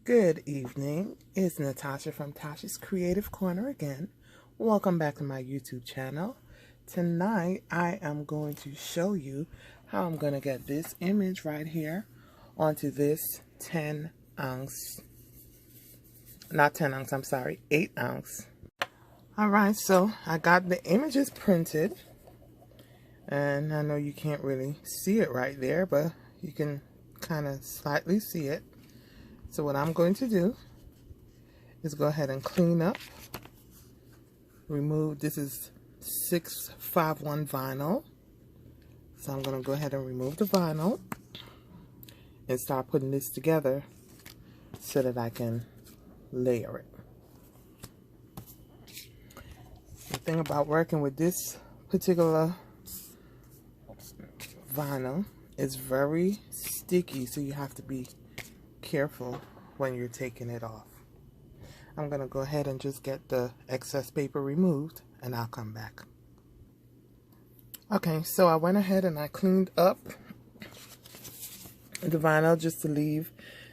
Good evening. It's Natasha from Tasha's Creative Corner again. Welcome back to my YouTube channel. Tonight I am going to show you how I'm going to get this image right here onto this 10 ounce, not 10 ounce, I'm sorry, 8 ounce. Alright, so I got the images printed, and I know you can't really see it right there, but you can kind of slightly see it. So what I'm going to do is go ahead and clean up, remove, this is 651 vinyl. So I'm going to go ahead and remove the vinyl and start putting this together so that I can layer it. The thing about working with this particular vinyl is very sticky, so you have to be careful when you're taking it off. I'm going to go ahead and just get the excess paper removed and I'll come back. Okay, so I went ahead and I cleaned up the vinyl just to leave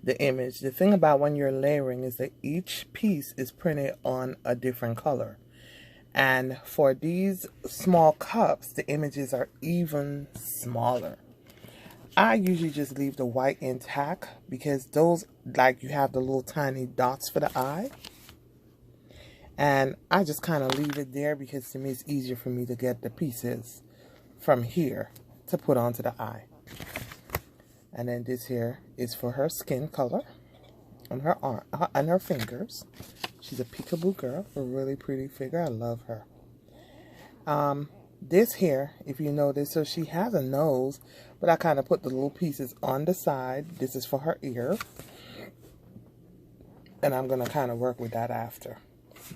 the image. The thing about when you're layering is that each piece is printed on a different color. And for these small cups, the images are even smaller. I usually just leave the white intact because those, like, you have the little tiny dots for the eye. And I just kind of leave it there because to me it's easier for me to get the pieces from here to put onto the eye. And then this here is for her skin color on her arm and her fingers. She's a peekaboo girl, a really pretty figure. I love her. This here, if you notice, so she has a nose, but I kind of put the little pieces on the side. This is for her ear. And I'm going to kind of work with that after.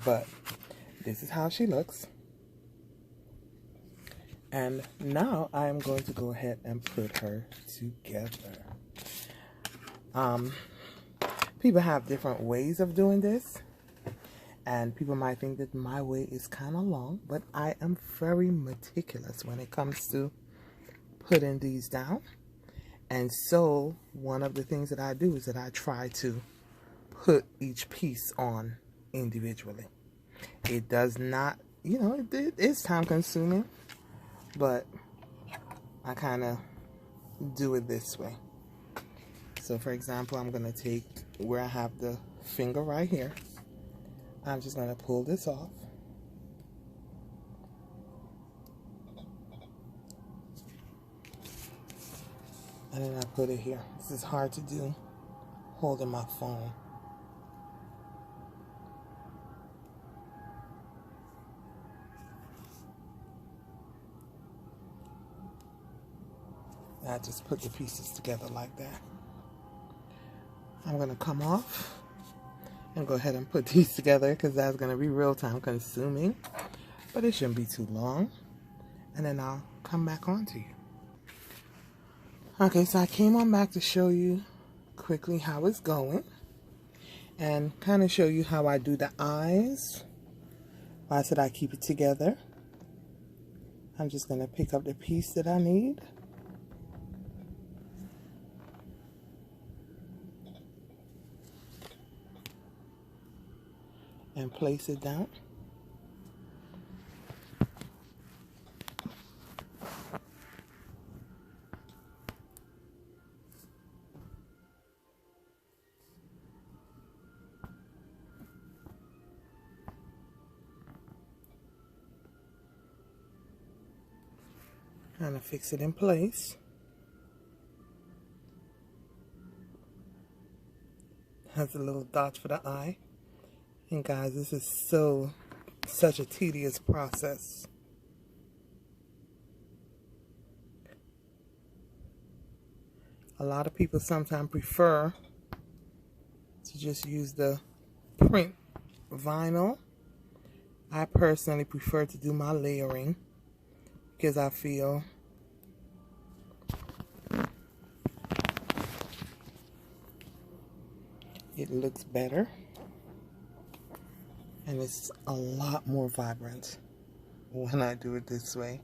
But this is how she looks. And now I am going to go ahead and put her together. People have different ways of doing this. And people might think that my way is kind of long, but I am very meticulous when it comes to putting these down. And so one of the things that I do is that I try to put each piece on individually. It does not, you know, it is time consuming, but I kind of do it this way. So for example, I'm going to take where I have the finger right here. I'm just going to pull this off. And then I put it here. This is hard to do holding my phone. And I just put the pieces together like that. I'm going to come off and go ahead and put these together because that's going to be real time consuming, but it shouldn't be too long. And then I'll come back on to you. Okay, so I came on back to show you quickly how it's going and kind of show you how I do the eyes. Why I said I keep it together. I'm just going to pick up the piece that I need. And place it down. Kind of fix it in place. Has a little dot for the eye. And guys, this is such a tedious process. A lot of people sometimes prefer to just use the print vinyl. I personally prefer to do my layering because I feel it looks better. And it's a lot more vibrant when I do it this way.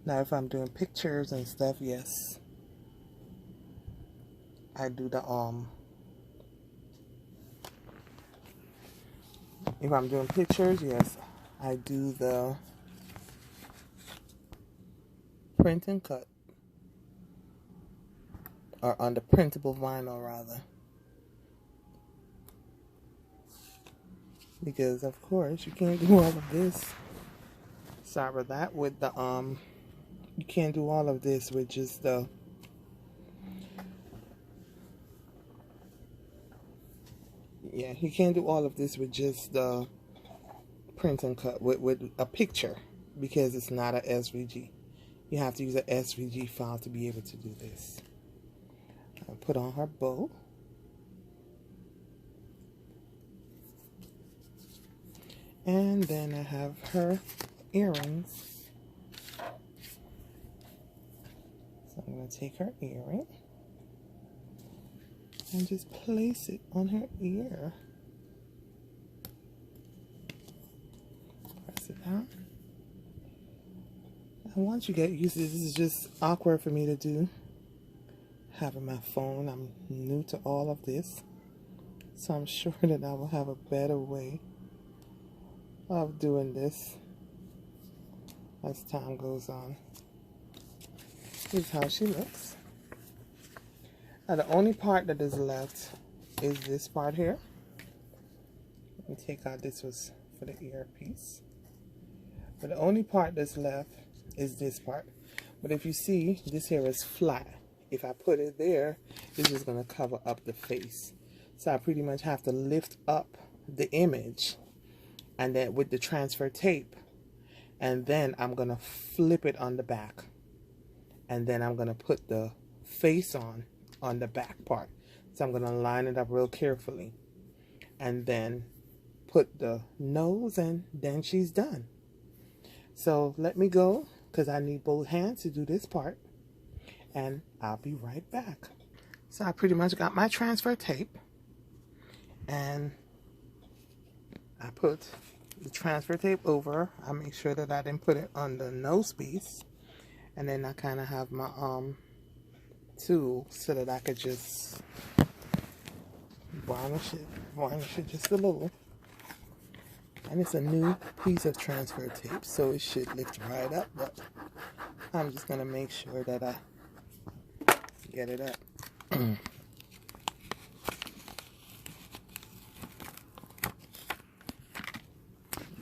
Now, if I'm doing pictures and stuff, yes, I do the If I'm doing pictures, yes, I do the print and cut, or on the printable vinyl rather, because of course you can't do all of this. Sorry about that. With the you can't do all of this with just the you can't do all of this with just the print and cut with a picture, because it's not a SVG. You have to use an SVG file to be able to do this. I'll put on her bow. And then I have her earrings. So I'm going to take her earring and just place it on her ear. Press it down. And once you get used to this is just awkward for me to do. Having my phone, I'm new to all of this. So I'm sure that I will have a better way of doing this as time goes on. Here's how she looks. Now the only part that is left is this part here. Let me take out, this was for the earpiece. But the only part that's left is this part. But if you see, this here is flat. If I put it there, it's just going to cover up the face. So I pretty much have to lift up the image, and then with the transfer tape, and then I'm going to flip it on the back, and then I'm going to put the face on the back part. So I'm going to line it up real carefully, and then put the nose, and then she's done. So let me go, because I need both hands to do this part, and I'll be right back. So I pretty much got my transfer tape, and I put the transfer tape over. I make sure that I didn't put it on the nose piece, and then I kind of have my tool so that I could just varnish it just a little. And it's a new piece of transfer tape, so it should lift right up, but I'm just gonna make sure that I get it up. There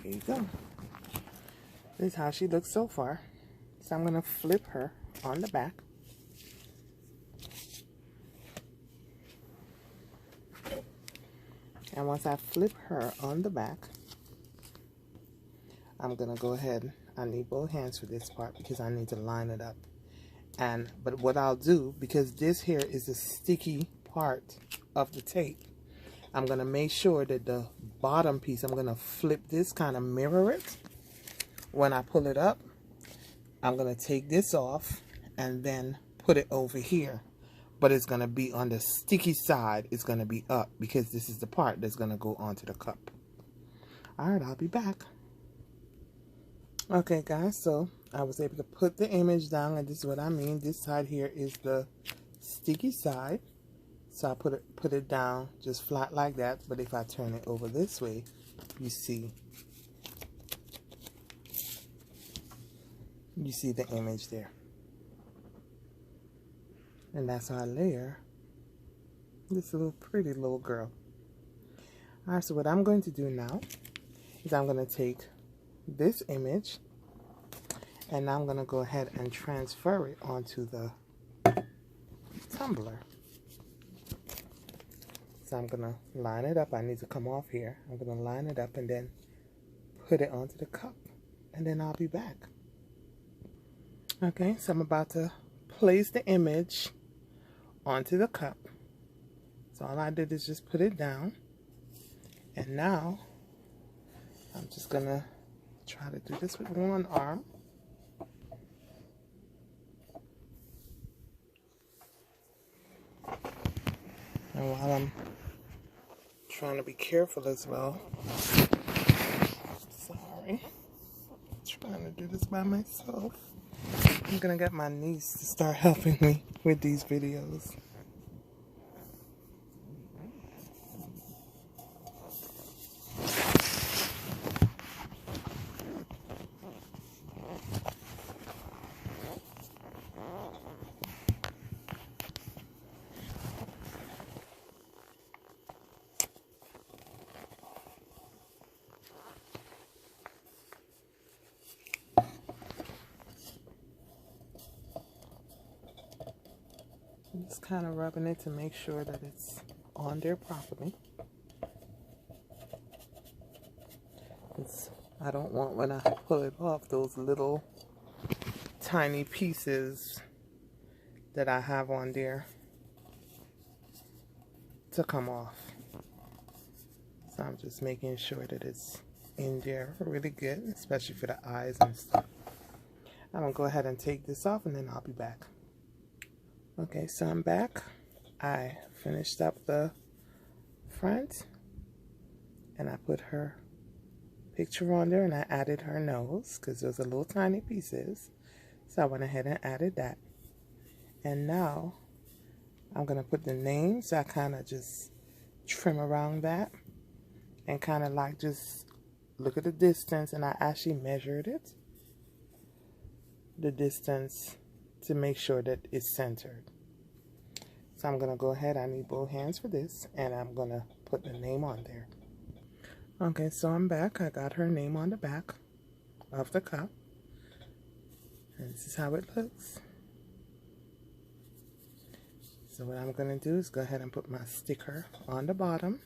you go. This is how she looks so far. So I'm gonna flip her on the back. And once I flip her on the back, I'm gonna go ahead. I need both hands for this part because I need to line it up. But what I'll do, because this here is a sticky part of the tape, I'm gonna make sure that the bottom piece, I'm gonna flip this, kind of mirror it. When I pull it up, I'm gonna take this off and then put it over here. But it's gonna be on the sticky side, it's gonna be up, because this is the part that's gonna go onto the cup. Alright, I'll be back. Okay guys, so I was able to put the image down, and this is what I mean. This side here is the sticky side. So I put it down just flat like that, but if I turn it over this way, you see the image there. And that's how I layer this little pretty little girl. Alright, so what I'm going to do now is I'm going to take this image, and I'm going to go ahead and transfer it onto the tumbler. So I'm going to line it up. I need to come off here. I'm going to line it up and then put it onto the cup, and then I'll be back. Okay, so I'm about to place the image onto the cup. So all I did is just put it down, and now I'm just going to try to do this with one arm. And while I'm trying to be careful as well, sorry, I'm trying to do this by myself. I'm gonna get my niece to start helping me with these videos. Just kind of rubbing it to make sure that it's on there properly. I don't want, when I pull it off, those little tiny pieces that I have on there to come off. So I'm just making sure that it's in there really good, especially for the eyes and stuff. I'm gonna go ahead and take this off and then I'll be back. Okay, so I'm back. I finished up the front and I put her picture on there and I added her nose because those are little tiny pieces. So I went ahead and added that. And now I'm gonna put the names. I kind of just trim around that and kind of like just look at the distance, and I actually measured it, the distance, to make sure that it's centered. So I'm gonna go ahead, I need both hands for this, and I'm gonna put the name on there. Okay, so I'm back. I got her name on the back of the cup. And this is how it looks. So what I'm going to do is go ahead and put my sticker on the bottom.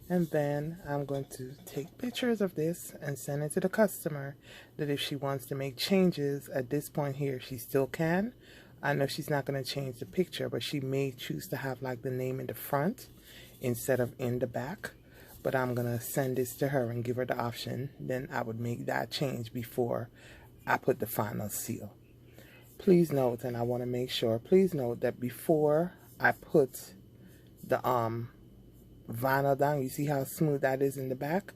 And then I'm going to take pictures of this and send it to the customer, that if she wants to make changes at this point here, she still can. I know she's not going to change the picture, but she may choose to have like the name in the front instead of in the back. But I'm going to send this to her and give her the option. Then I would make that change before I put the final seal. Please note, and I want to make sure, please note that before I put the vinyl down, you see how smooth that is in the back?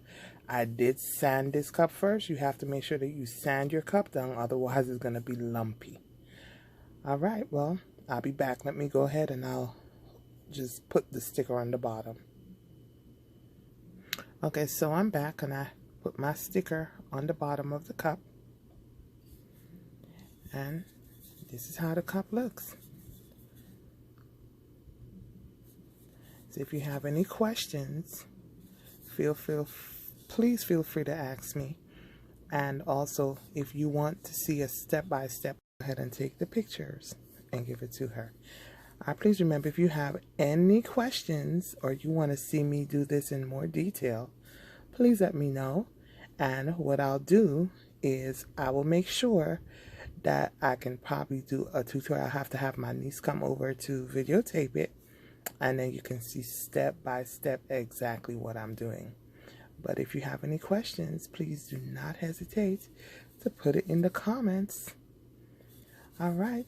I did sand this cup first. You have to make sure that you sand your cup down, otherwise it's going to be lumpy. Alright, well, I'll be back. Let me go ahead and I'll just put the sticker on the bottom. Okay, so I'm back and I put my sticker on the bottom of the cup. And this is how the cup looks. So if you have any questions, please feel free to ask me. And also, if you want to see a step-by-step, go ahead and take the pictures and give it to her. Please remember, if you have any questions or you want to see me do this in more detail, please let me know. And what I'll do is I will make sure that I can probably do a tutorial. I have to have my niece come over to videotape it, and then you can see step by step exactly what I'm doing. But if you have any questions, please do not hesitate to put it in the comments. All right.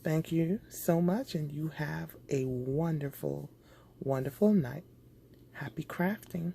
Thank you so much, and you have a wonderful, wonderful night. Happy crafting.